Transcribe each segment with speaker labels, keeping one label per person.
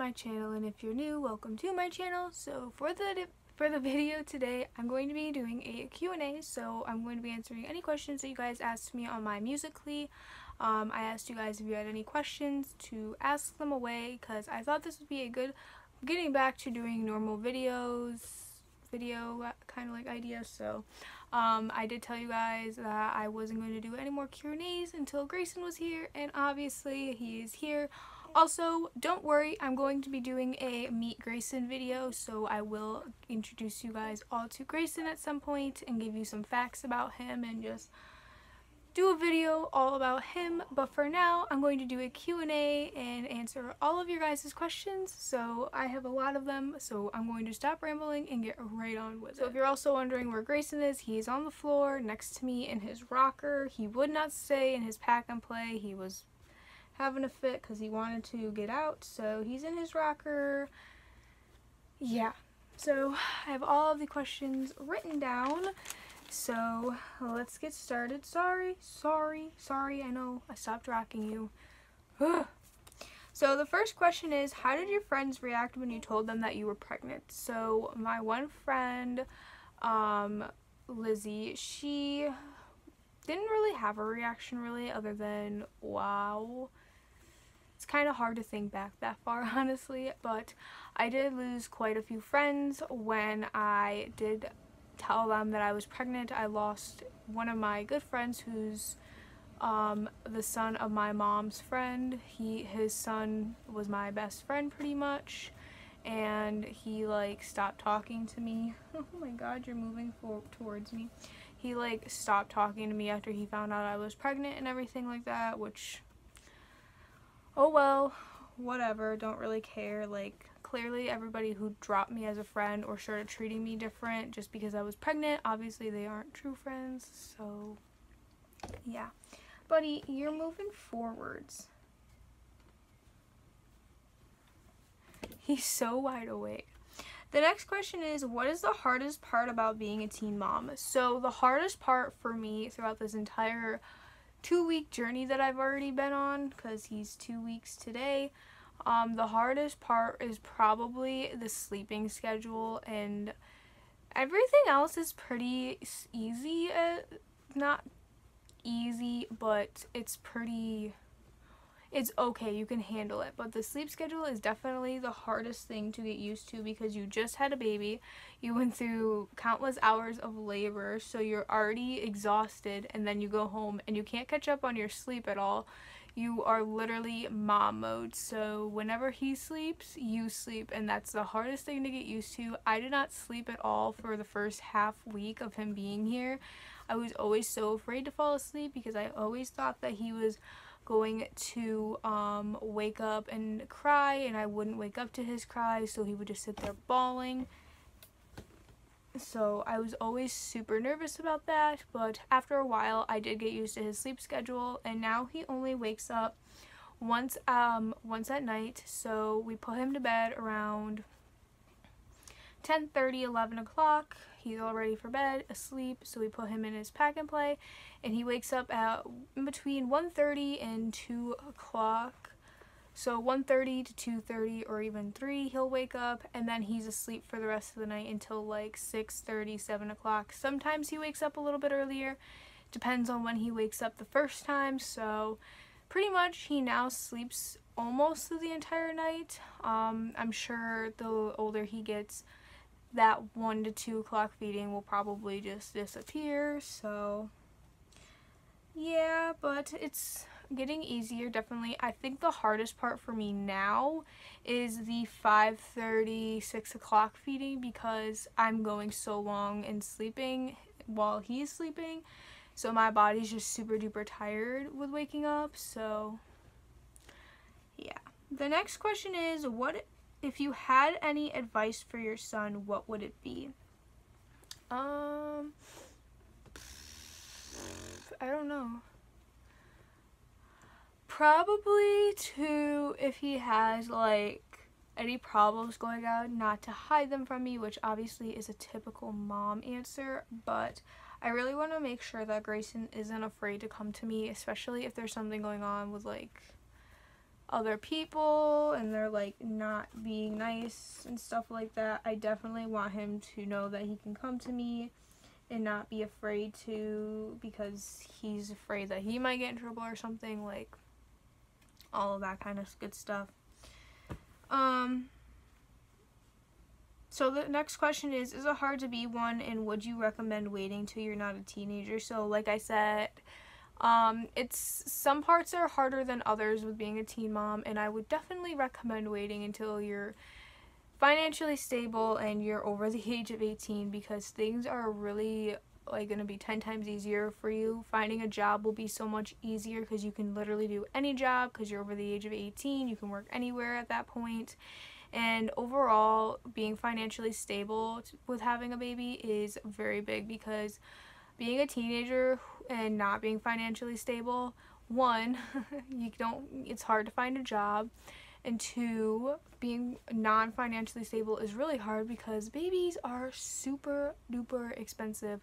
Speaker 1: my channel, and if you're new, welcome to my channel. So for the video today, I'm going to be doing a Q&A, so I'm going to be answering any questions that you guys asked me on my Musical.ly. I asked you guys if you had any questions to ask them away, because I thought this would be a good getting back to doing normal video kind of like idea. So I did tell you guys that I wasn't going to do any more Q&As until Grayson was here, and obviously he is here. Also, don't worry, I'm going to be doing a Meet Grayson video, so I will introduce you guys all to Grayson at some point and give you some facts about him and just do a video all about him. But for now, I'm going to do a Q&A and answer all of your guys' questions. So I have a lot of them, so I'm going to stop rambling and get right on with it. So if you're also wondering where Grayson is, he's on the floor next to me in his rocker. He would not stay in his pack and play. He was having a fit because he wanted to get out, so he's in his rocker. Yeah, so I have all of the questions written down, so let's get started. Sorry, I know I stopped rocking you. Ugh. So the first question is, how did your friends react when you told them that you were pregnant? So my one friend, Lizzie, she didn't really have a reaction really other than wow. It's kind of hard to think back that far, honestly, but I did lose quite a few friends when I did tell them that I was pregnant. I lost one of my good friends who's the son of my mom's friend. His son was my best friend pretty much, and he like stopped talking to me. Oh my god, you're moving towards me. He like stopped talking to me after he found out I was pregnant and everything like that, which, oh well, whatever, don't really care. Like, clearly everybody who dropped me as a friend or started treating me different just because I was pregnant, obviously they aren't true friends. So yeah, buddy, you're moving forwards. He's so wide awake. The next question is, what is the hardest part about being a teen mom? So the hardest part for me throughout this entire 2-week journey that I've already been on, because he's 2 weeks today, the hardest part is probably the sleeping schedule, and everything else is pretty easy. Not easy, but it's okay, you can handle it. But the sleep schedule is definitely the hardest thing to get used to, because you just had a baby, you went through countless hours of labor, so you're already exhausted, and then you go home and you can't catch up on your sleep at all. You are literally mom mode, so whenever he sleeps, you sleep, and that's the hardest thing to get used to. I did not sleep at all for the first half week of him being here. I was always so afraid to fall asleep because I always thought that he was going to wake up and cry, and I wouldn't wake up to his cries, so he would just sit there bawling. So I was always super nervous about that, but after a while I did get used to his sleep schedule, and now he only wakes up once at night. So we put him to bed around 10:30, 11 o'clock. He's all ready for bed, asleep, so we put him in his pack and play, and he wakes up at between 1:30 and 2 o'clock. So 1:30 to 2:30 or even 3 he'll wake up, and then he's asleep for the rest of the night until like 6:30, 7 o'clock. Sometimes he wakes up a little bit earlier, depends on when he wakes up the first time. So pretty much he now sleeps almost through the entire night. I'm sure the older he gets, that 1 to 2 o'clock feeding will probably just disappear. So yeah, but it's getting easier, definitely. I think the hardest part for me now is the 5:30, 6 o'clock feeding, because I'm going so long and sleeping while he's sleeping, so my body's just super duper tired with waking up. So yeah. The next question is, what if you had any advice for your son, what would it be? I don't know. Probably to, if he has like any problems going on, not to hide them from me, which obviously is a typical mom answer, but I really want to make sure that Grayson isn't afraid to come to me, especially if there's something going on with like other people and they're like not being nice and stuff like that, I definitely want him to know that he can come to me and not be afraid to, because he's afraid that he might get in trouble or something, like all of that kind of good stuff. So the next question is it hard to be one, and would you recommend waiting till you're not a teenager? So like I said, it's some parts are harder than others with being a teen mom, and I would definitely recommend waiting until you're financially stable and you're over the age of 18, because things are really like going to be 10 times easier for you. Finding a job will be so much easier because you can literally do any job because you're over the age of 18. You can work anywhere at that point. And overall, being financially stable with having a baby is very big, because being a teenager and not being financially stable, one, it's hard to find a job, and two, being non-financially stable is really hard because babies are super duper expensive.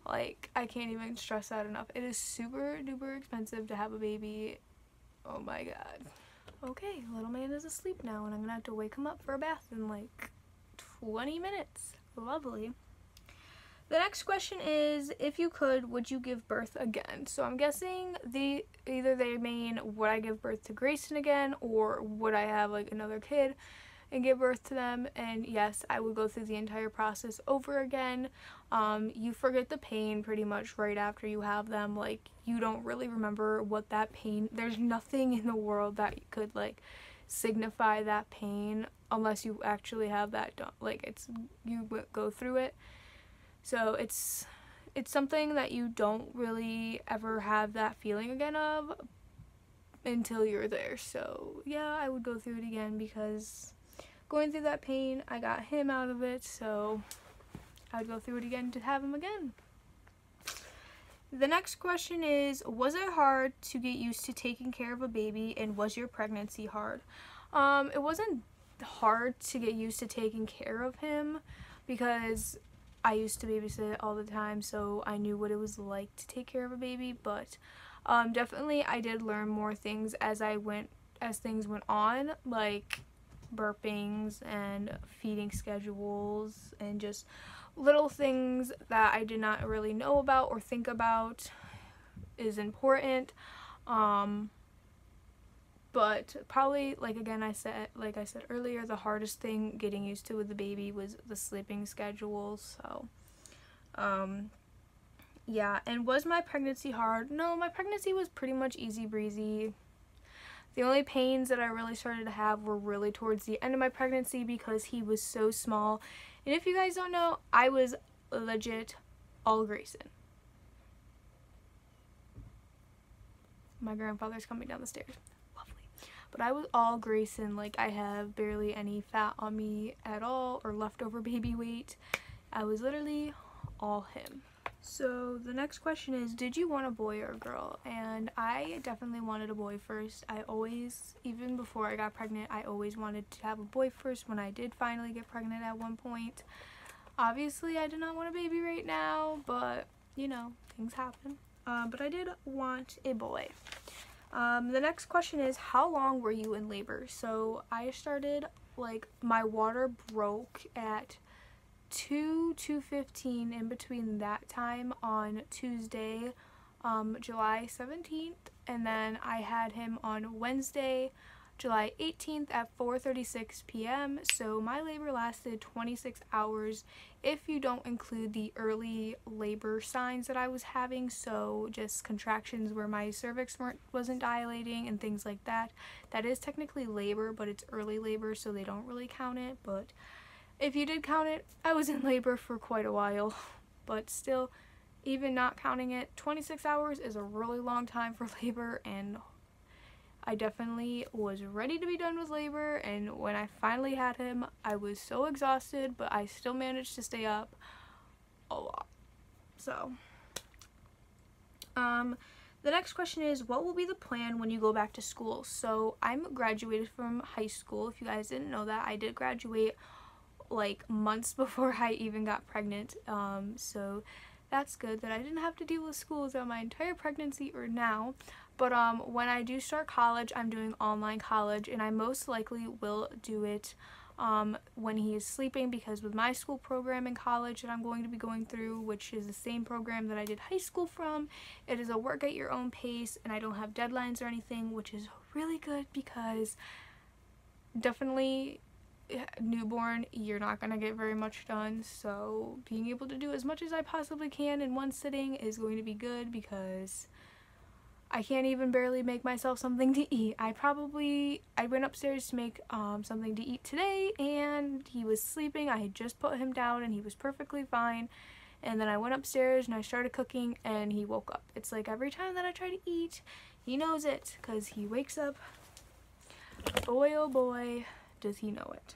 Speaker 1: Like, I can't even stress that enough. It is super duper expensive to have a baby. Oh my god. Okay, little man is asleep now, and I'm gonna have to wake him up for a bath in like 20 minutes. Lovely. The next question is, if you could, would you give birth again? So I'm guessing either they mean, would I give birth to Grayson again, or would I have like another kid and give birth to them? And yes, I would go through the entire process over again. You forget the pain pretty much right after you have them. Like, you don't really remember what that pain, there's nothing in the world that could like signify that pain unless you actually have that done. Like, you go through it. So it's something that you don't really ever have that feeling again of until you're there. So yeah, I would go through it again, because going through that pain, I got him out of it, so I would go through it again to have him again. The next question is, was it hard to get used to taking care of a baby, and was your pregnancy hard? It wasn't hard to get used to taking care of him, because I used to babysit all the time, so I knew what it was like to take care of a baby. But definitely I did learn more things as things went on, like burpings and feeding schedules and just little things that I did not really know about or think about is important. But probably, like I said earlier, the hardest thing getting used to with the baby was the sleeping schedules. So yeah. And was my pregnancy hard? No, my pregnancy was pretty much easy breezy. The only pains that I really started to have were really towards the end of my pregnancy, because he was so small. And if you guys don't know, I was legit all Grayson. My grandfather's coming down the stairs. Lovely. But I was all Grayson. Like, I have barely any fat on me at all, or leftover baby weight. I was literally all him. So the next question is, did you want a boy or a girl? And I definitely wanted a boy first. Even before I got pregnant, I always wanted to have a boy first. When I did finally get pregnant at one point, obviously I did not want a baby right now, but you know, things happen. But I did want a boy. The next question is, how long were you in labor? So I started, like, my water broke at 2:15 in between that time on Tuesday, July 17th, and then I had him on Wednesday, July 18th at 4:36 p.m. So my labor lasted 26 hours if you don't include the early labor signs that I was having, so just contractions where my cervix wasn't dilating and things like that. That is technically labor, but it's early labor, so they don't really count it. But if you did count it, I was in labor for quite a while. But still, even not counting it, 26 hours is a really long time for labor, and I definitely was ready to be done with labor. And when I finally had him, I was so exhausted, but I still managed to stay up a lot. So the next question is, what will be the plan when you go back to school? So I'm graduated from high school. If you guys didn't know that, I did graduate like months before I even got pregnant, so that's good that I didn't have to deal with school throughout my entire pregnancy or now. But when I do start college, I'm doing online college, and I most likely will do it when he is sleeping, because with my school program in college that I'm going to be going through, which is the same program that I did high school from, it is a work at your own pace, and I don't have deadlines or anything, which is really good, because definitely newborn, you're not going to get very much done, so being able to do as much as I possibly can in one sitting is going to be good, because I can't even barely make myself something to eat. I went upstairs to make something to eat today, and he was sleeping. I had just put him down and he was perfectly fine, and then I went upstairs and I started cooking and he woke up. It's like every time that I try to eat, he knows it, because he wakes up. Boy, oh boy, does he know it.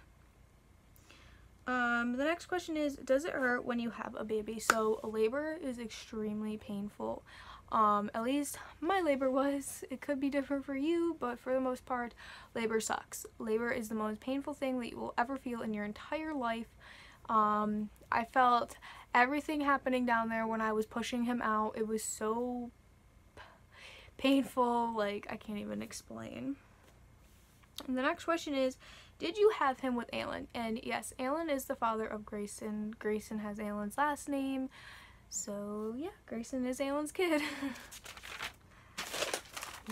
Speaker 1: The next question is, does it hurt when you have a baby? So labor is extremely painful. At least my labor was. It could be different for you, but for the most part, labor sucks. Labor is the most painful thing that you will ever feel in your entire life. I felt everything happening down there when I was pushing him out. It was so painful, like I can't even explain. And the next question is, did you have him with Alan? And yes, Alan is the father of Grayson. Grayson has Alan's last name. So yeah, Grayson is Alan's kid.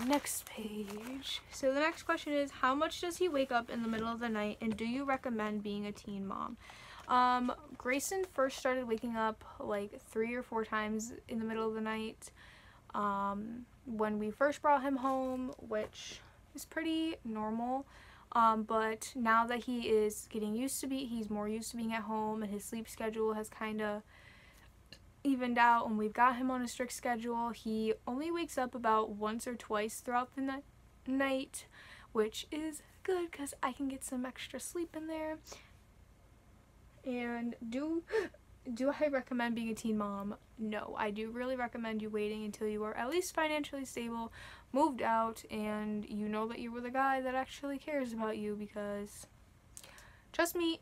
Speaker 1: Next page. So the next question is, how much does he wake up in the middle of the night, and do you recommend being a teen mom? Grayson first started waking up like 3 or 4 times in the middle of the night when we first brought him home, which is pretty normal. But now that he is getting used to he's more used to being at home, and his sleep schedule has kind of evened out, and we've got him on a strict schedule. He only wakes up about once or twice throughout the night, which is good because I can get some extra sleep in there. And do I recommend being a teen mom? No, I do really recommend you waiting until you are at least financially stable, moved out, and you know that you're with a guy that actually cares about you, because trust me,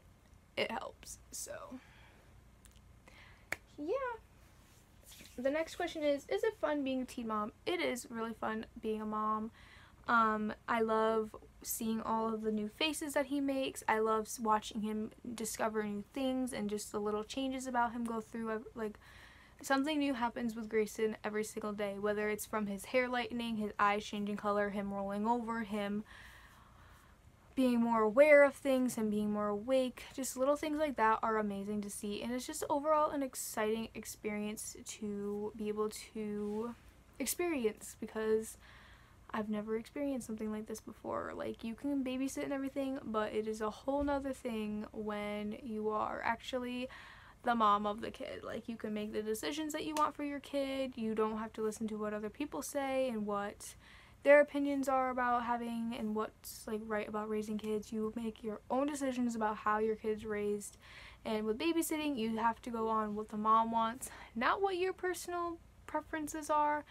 Speaker 1: it helps. So yeah. The next question is it fun being a teen mom? It is really fun being a mom. I love seeing all of the new faces that he makes. I love watching him discover new things, and just the little changes about him go through. Like, something new happens with Grayson every single day, whether it's from his hair lightening, his eyes changing color, him rolling over, him being more aware of things, and being more awake. Just little things like that are amazing to see, and it's just overall an exciting experience to be able to experience, because I've never experienced something like this before. Like, you can babysit and everything, but it is a whole nother thing when you are actually the mom of the kid. Like, you can make the decisions that you want for your kid. You don't have to listen to what other people say and what their opinions are about having and what's like right about raising kids. You make your own decisions about how your kid's raised. And with babysitting, you have to go on what the mom wants, not what your personal preferences are.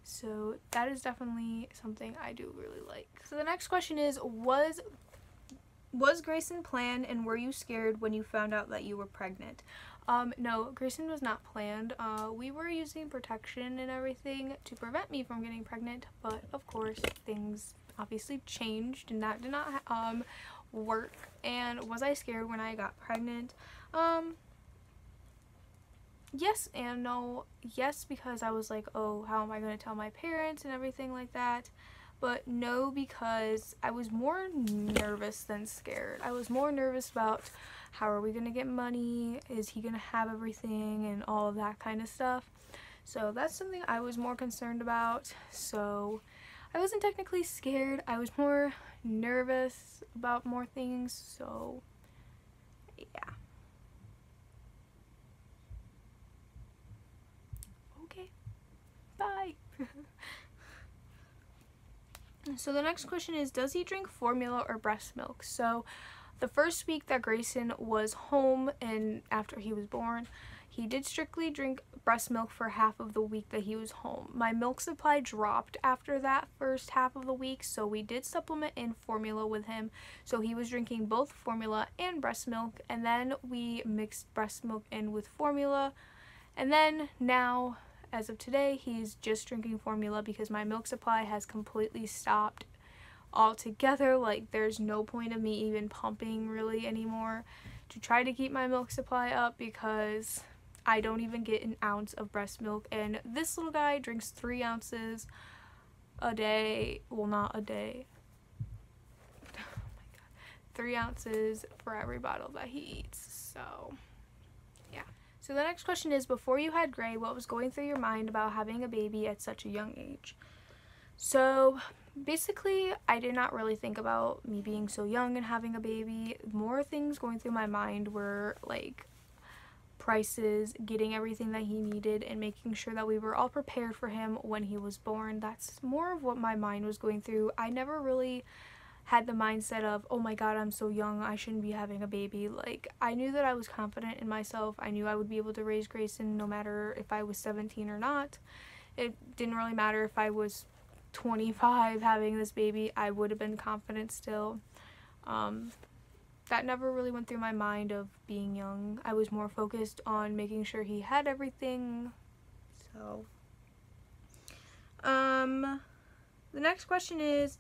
Speaker 1: So that is definitely something I do really like. So the next question is, was Grayson planned, and were you scared when you found out that you were pregnant? No, Grayson was not planned. We were using protection and everything to prevent me from getting pregnant, but of course things obviously changed, and that did not work. And was I scared when I got pregnant? Yes and no. Yes, because I was like, oh, how am I going to tell my parents and everything like that? But no, because I was more nervous than scared. I was more nervous about, how are we going to get money? Is he going to have everything? And all of that kind of stuff. So that's something I was more concerned about. So I wasn't technically scared. I was more nervous about more things. So yeah. Okay. Bye. So the next question is, does he drink formula or breast milk? So the first week that Grayson was home and after he was born, he did strictly drink breast milk for half of the week that he was home. My milk supply dropped after that first half of the week, so we did supplement in formula with him. So he was drinking both formula and breast milk, and then we mixed breast milk in with formula. And then now, as of today, he's just drinking formula because my milk supply has completely stopped altogether. Like, there's no point of me even pumping really anymore to try to keep my milk supply up because I don't even get an ounce of breast milk, and this little guy drinks 3 ounces a day. Well, not a day. Oh my god. 3 ounces for every bottle that he eats. So yeah. So the next question is, before you had Gray, what was going through your mind about having a baby at such a young age? So basically, I did not really think about me being so young and having a baby. More things going through my mind were like prices, getting everything that he needed, and making sure that we were all prepared for him when he was born. That's more of what my mind was going through. I never really had the mindset of, oh my god, I'm so young, I shouldn't be having a baby. Like, I knew that I was confident in myself. I knew I would be able to raise Grayson no matter if I was 17 or not. It didn't really matter if I was 25 having this baby, I would have been confident still. That never really went through my mind of being young. I was more focused on making sure he had everything. So the next question is,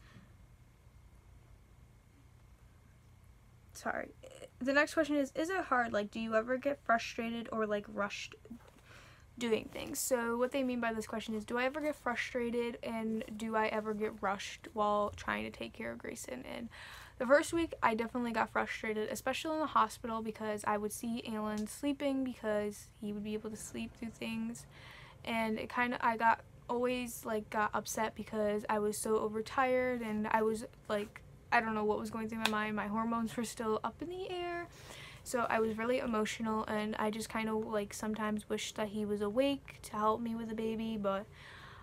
Speaker 1: is it hard? Like, do you ever get frustrated or like rushed doing things? So what they mean by this question is, do I ever get frustrated and do I ever get rushed while trying to take care of Grayson? And the first week I definitely got frustrated, especially in the hospital, because I would see Alan sleeping because he would be able to sleep through things, and it kind of, I got upset because I was so overtired, and I was like, I don't know what was going through my mind. My hormones were still up in the air. So I was really emotional, and I just kind of like sometimes wished that he was awake to help me with the baby, but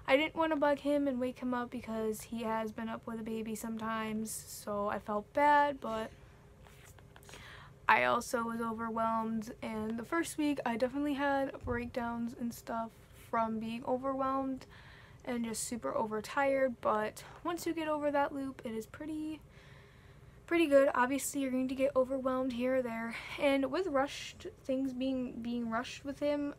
Speaker 1: I didn't want to bug him and wake him up because he has been up with a baby sometimes, so I felt bad, but I also was overwhelmed, and the first week I definitely had breakdowns and stuff from being overwhelmed and just super overtired, but once you get over that loop, it is pretty good. Obviously, you're going to get overwhelmed here or there, and with rushed things being rushed with him,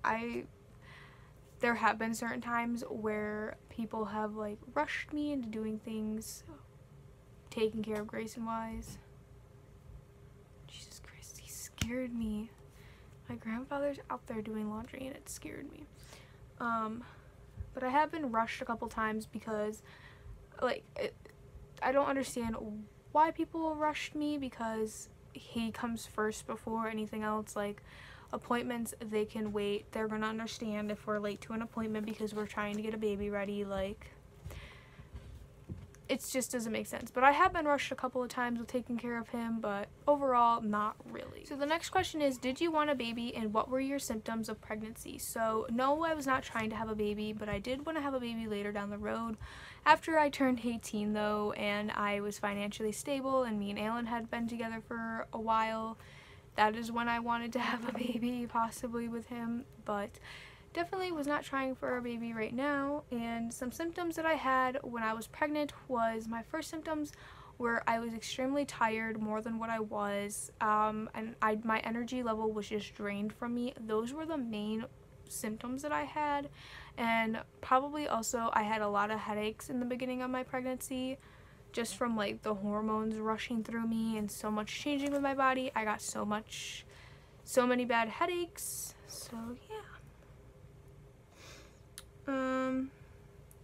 Speaker 1: there have been certain times where people have like rushed me into doing things, taking care of Grayson wise. Jesus Christ, he scared me. My grandfather's out there doing laundry and it scared me. But I have been rushed a couple times because I don't understand why people rushed me, because he comes first before anything else. Like, appointments, they can wait. They're gonna understand if we're late to an appointment because we're trying to get a baby ready. Like, it just doesn't make sense. But I have been rushed a couple of times with taking care of him, but overall, not really. So the next question is, did you want a baby and what were your symptoms of pregnancy? So no, I was not trying to have a baby, but I did want to have a baby later down the road. After I turned 18 though, and I was financially stable, and me and Alan had been together for a while, that is when I wanted to have a baby, possibly with him, but definitely was not trying for a baby right now. And some symptoms that I had when I was pregnant was, my first symptoms were I was extremely tired, more than what I was, and my energy level was just drained from me. Those were the main symptoms that I had, and probably also I had a lot of headaches in the beginning of my pregnancy, just from like the hormones rushing through me and so much changing with my body. I got so many bad headaches. So yeah.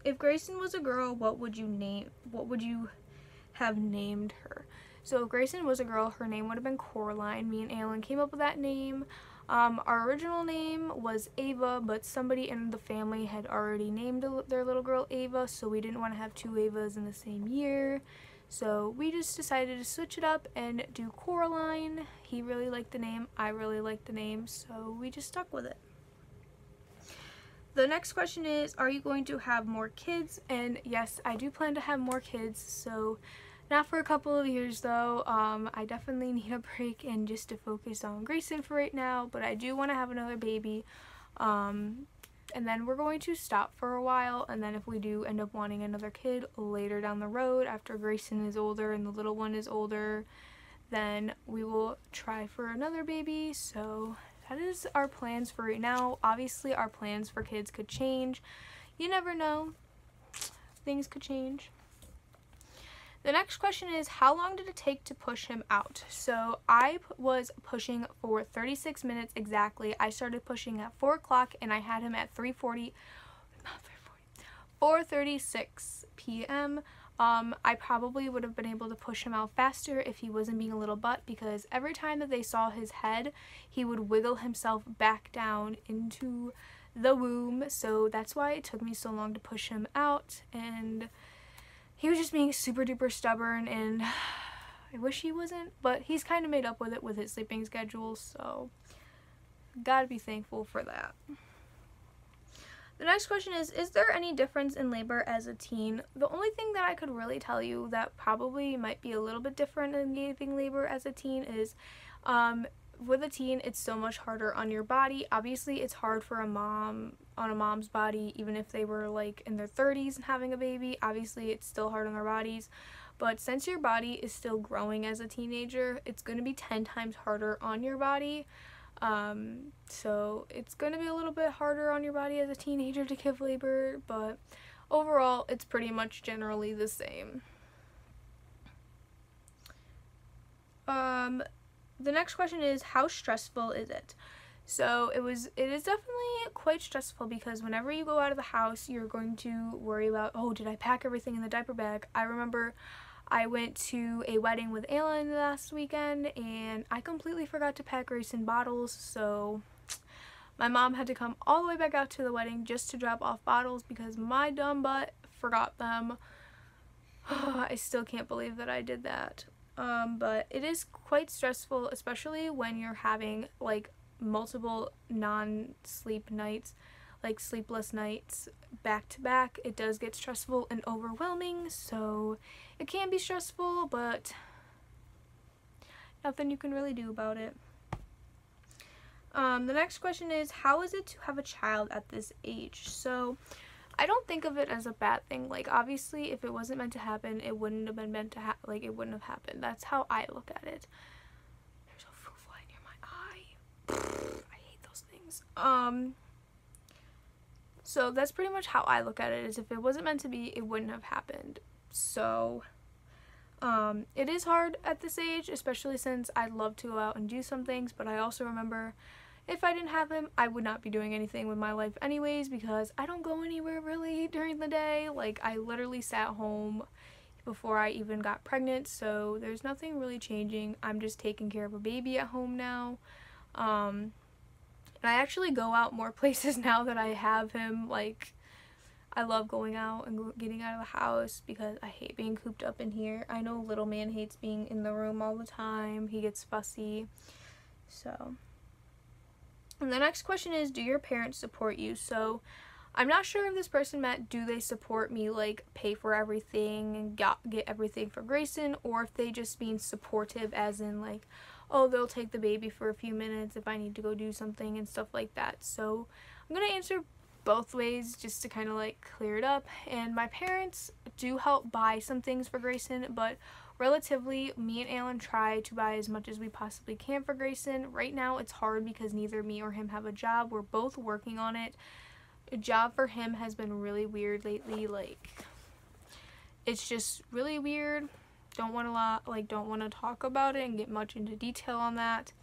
Speaker 1: If Grayson was a girl, what would you have named her? So if Grayson was a girl, her name would have been Coraline. Me and Alan came up with that name. Our original name was Ava, but somebody in the family had already named their little girl Ava, so we didn't want to have 2 Avas in the same year. So we just decided to switch it up and do Coraline. He really liked the name, I really liked the name, so we just stuck with it. The next question is, are you going to have more kids? And yes, I do plan to have more kids, so not for a couple of years though. I definitely need a break and just to focus on Grayson for right now, but I do want to have another baby. And then we're going to stop for a while, and then if we do end up wanting another kid later down the road, after Grayson is older and the little one is older, then we will try for another baby. So that is our plans for right now. Obviously, our plans for kids could change. You never know. Things could change. The next question is, how long did it take to push him out? So I was pushing for 36 minutes exactly. I started pushing at 4 o'clock and I had him at 4:36 p.m. I probably would have been able to push him out faster if he wasn't being a little butt, because every time that they saw his head, he would wiggle himself back down into the womb. So that's why it took me so long to push him out, and he was just being super duper stubborn, and I wish he wasn't, but he's kind of made up with it with his sleeping schedule, so gotta be thankful for that. The next question is there any difference in labor as a teen? The only thing that I could really tell you that probably might be a little bit different in giving labor as a teen is, with a teen, it's so much harder on your body. Obviously, it's hard for a mom, on a mom's body, even if they were like in their 30s and having a baby. Obviously, it's still hard on their bodies. But since your body is still growing as a teenager, it's going to be 10 times harder on your body. So it's going to be a little bit harder on your body as a teenager to give labor, but overall, it's pretty much generally the same. The next question is, how stressful is it? So it is definitely quite stressful, because whenever you go out of the house, you're going to worry about, oh, did I pack everything in the diaper bag? I remember I went to a wedding with Alan last weekend, and I completely forgot to pack Grayson bottles, so my mom had to come all the way back out to the wedding just to drop off bottles because my dumb butt forgot them. I still can't believe that I did that. But it is quite stressful, especially when you're having like multiple non-sleep nights, like sleepless nights back to back. It does get stressful and overwhelming, so it can be stressful, but nothing you can really do about it. The next question is, how is it to have a child at this age? So I don't think of it as a bad thing. Like, obviously, if it wasn't meant to happen, it wouldn't have been meant to like, it wouldn't have happened. That's how I look at it. There's a fruit fly near my eye. I hate those things. So that's pretty much how I look at it, is if it wasn't meant to be, it wouldn't have happened. So it is hard at this age, especially since I'd love to go out and do some things, but I also remember, if I didn't have him, I would not be doing anything with my life anyways, because I don't go anywhere really during the day. Like, I literally sat home before I even got pregnant, so there's nothing really changing. I'm just taking care of a baby at home now. And I actually go out more places now that I have him. Like, I love going out and getting out of the house because I hate being cooped up in here. I know little man hates being in the room all the time. He gets fussy. So, and the next question is, do your parents support you? So I'm not sure if this person meant, do they support me, like pay for everything and get everything for Grayson, or if they just mean supportive as in like, oh, they'll take the baby for a few minutes if I need to go do something and stuff like that. So I'm going to answer both ways just to kind of like clear it up. And my parents do help buy some things for Grayson, but relatively, me and Alan try to buy as much as we possibly can for Grayson. Right now it's hard because neither me or him have a job. We're both working on it. A job for him has been really weird lately. Like, it's just really weird. Don't want to talk about it and get much into detail on that.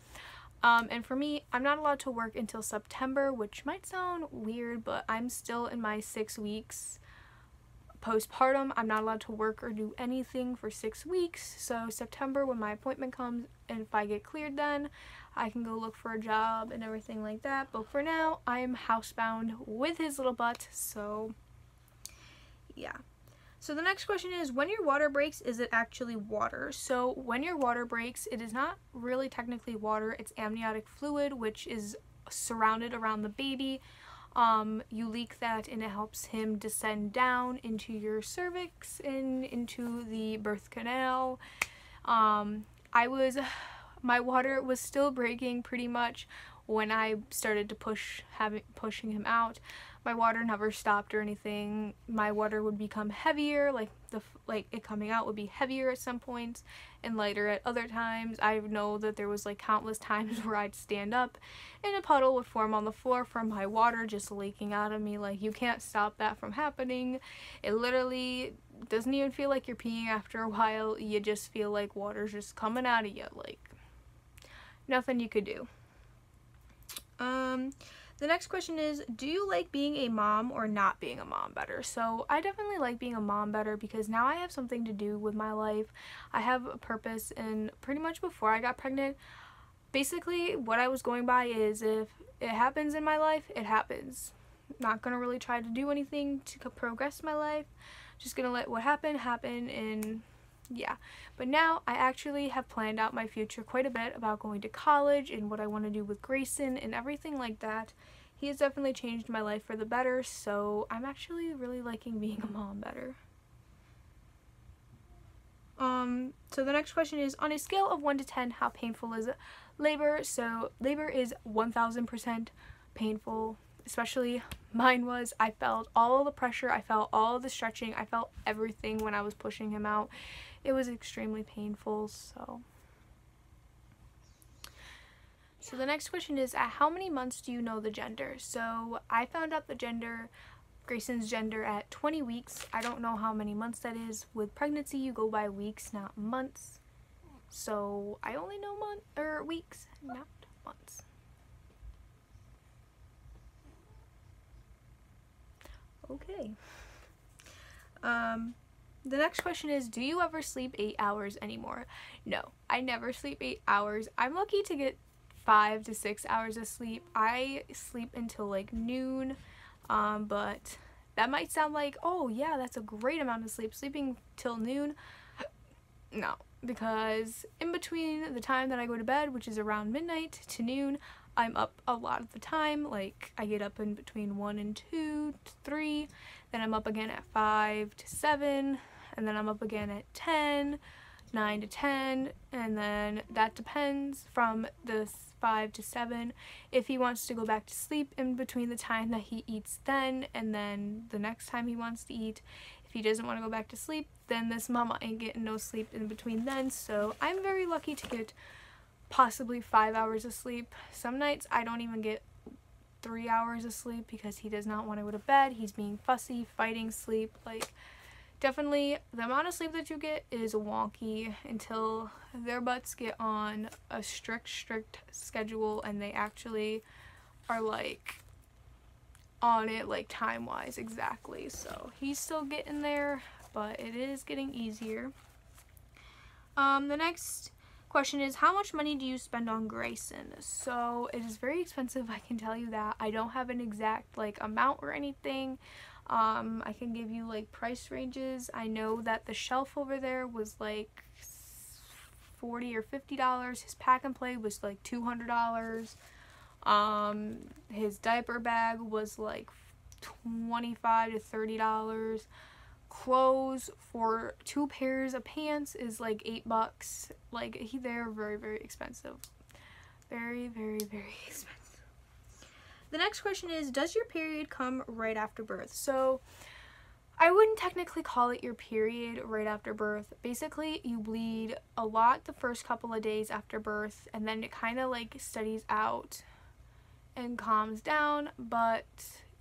Speaker 1: And for me, I'm not allowed to work until September, which might sound weird, but I'm still in my 6 weeks postpartum. I'm not allowed to work or do anything for 6 weeks. So September, when my appointment comes, and if I get cleared then, I can go look for a job and everything like that. But for now, I am housebound with his little butt. So yeah. So the next question is, when your water breaks, is it actually water? So when your water breaks, it is not really technically water. It's amniotic fluid, which is surrounded around the baby. You leak that and it helps him descend down into your cervix and into the birth canal. My water was still breaking pretty much when I started to pushing him out, my water never stopped or anything. My water would become heavier, like it coming out would be heavier at some points and lighter at other times. I know that there was like countless times where I'd stand up and a puddle would form on the floor from my water just leaking out of me. Like, you can't stop that from happening. It literally doesn't even feel like you're peeing after a while. You just feel like water's just coming out of you, like nothing you could do. The next question is, do you like being a mom or not being a mom better? So I definitely like being a mom better because now I have something to do with my life. I have a purpose, and pretty much before I got pregnant, basically what I was going by is, if it happens in my life, it happens. Not gonna really try to do anything to progress my life. Just gonna let what happen, and yeah. But now I actually have planned out my future quite a bit about going to college and what I want to do with Grayson and everything like that. He has definitely changed my life for the better, so I'm actually really liking being a mom better. So the next question is, on a scale of 1 to 10, how painful is labor? So labor is 1000% painful, especially mine was. I felt all the pressure, I felt all the stretching, I felt everything when I was pushing him out. It was extremely painful. So the next question is, at how many months do you know the gender? So I found out the gender, Grayson's gender, at 20 weeks. I don't know how many months that is. With pregnancy, you go by weeks, not months. So I only know weeks, not months. Okay. The next question is, do you ever sleep 8 hours anymore? No, I never sleep 8 hours. I'm lucky to get 5 to 6 hours of sleep. I sleep until like noon, but that might sound like, oh yeah, that's a great amount of sleep, sleeping till noon. No, because in between the time that I go to bed, which is around midnight to noon, I'm up a lot of the time. Like, I get up in between 1 and 2 to 3, then I'm up again at 5 to 7, and then I'm up again at 10, 9 to 10, and then that depends from the 5 to 7 if he wants to go back to sleep in between the time that he eats then and then the next time he wants to eat. If he doesn't want to go back to sleep, then this mama ain't getting no sleep in between then. So I'm very lucky to get possibly 5 hours of sleep. Some nights I don't even get 3 hours of sleep because he does not want to go to bed. He's being fussy, fighting sleep. Like, definitely the amount of sleep that you get is wonky until their butts get on a strict schedule and they actually are like on it, like time wise exactly. So he's still getting there, but it is getting easier. The next question is, how much money do you spend on Grayson? So it is very expensive, I can tell you that. I don't have an exact like amount or anything. I can give you like price ranges. I know that the shelf over there was like $40 or $50. His pack and play was like $200. His diaper bag was like $25 to $30. Clothes for 2 pairs of pants is like $8. Like, they're very, very expensive. Very, very, very expensive. The next question is, does your period come right after birth? So I wouldn't technically call it your period right after birth. Basically, you bleed a lot the first couple of days after birth, and then it kind of like steadies out and calms down, but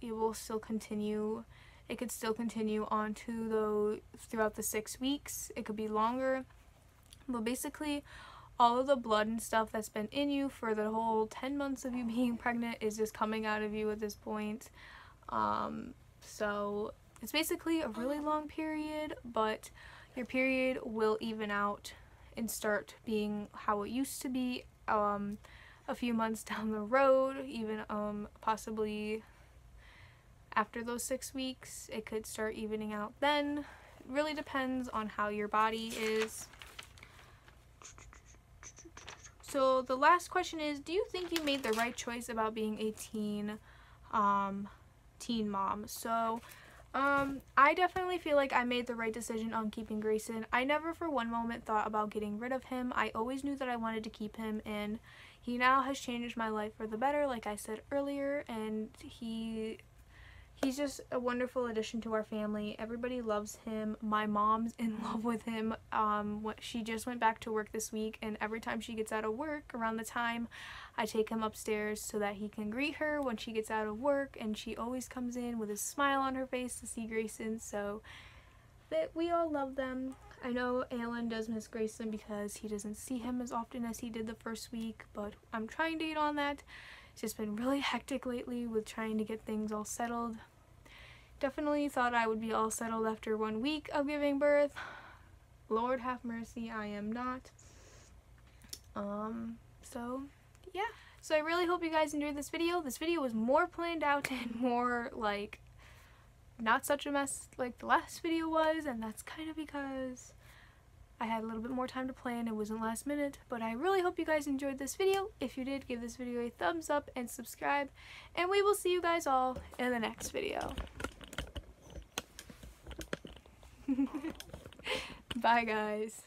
Speaker 1: it will still continue. It could still continue on to throughout the 6 weeks. It could be longer, but basically all of the blood and stuff that's been in you for the whole 10 months of you being pregnant is just coming out of you at this point. So it's basically a really long period, but your period will even out and start being how it used to be a few months down the road, even possibly after those 6 weeks. It could start evening out then. It really depends on how your body is. So the last question is, do you think you made the right choice about being a teen mom? So I definitely feel like I made the right decision on keeping Grayson. I never for one moment thought about getting rid of him. I always knew that I wanted to keep him, and he now has changed my life for the better, like I said earlier, and he's just a wonderful addition to our family. Everybody loves him. My mom's in love with him. She just went back to work this week, and every time she gets out of work around the time, I take him upstairs so that he can greet her when she gets out of work, and she always comes in with a smile on her face to see Grayson, so that we all love them. I know Alan does miss Grayson because he doesn't see him as often as he did the first week, but I'm trying to get on that. It's just been really hectic lately with trying to get things all settled. Definitely thought I would be all settled after 1 week of giving birth. Lord have mercy, I am not. So yeah. So I really hope you guys enjoyed this video. This video was more planned out and more like not such a mess like the last video was, and that's kind of because I had a little bit more time to plan. It wasn't last minute, but I really hope you guys enjoyed this video. If you did, give this video a thumbs up and subscribe, and we will see you guys all in the next video. Bye guys.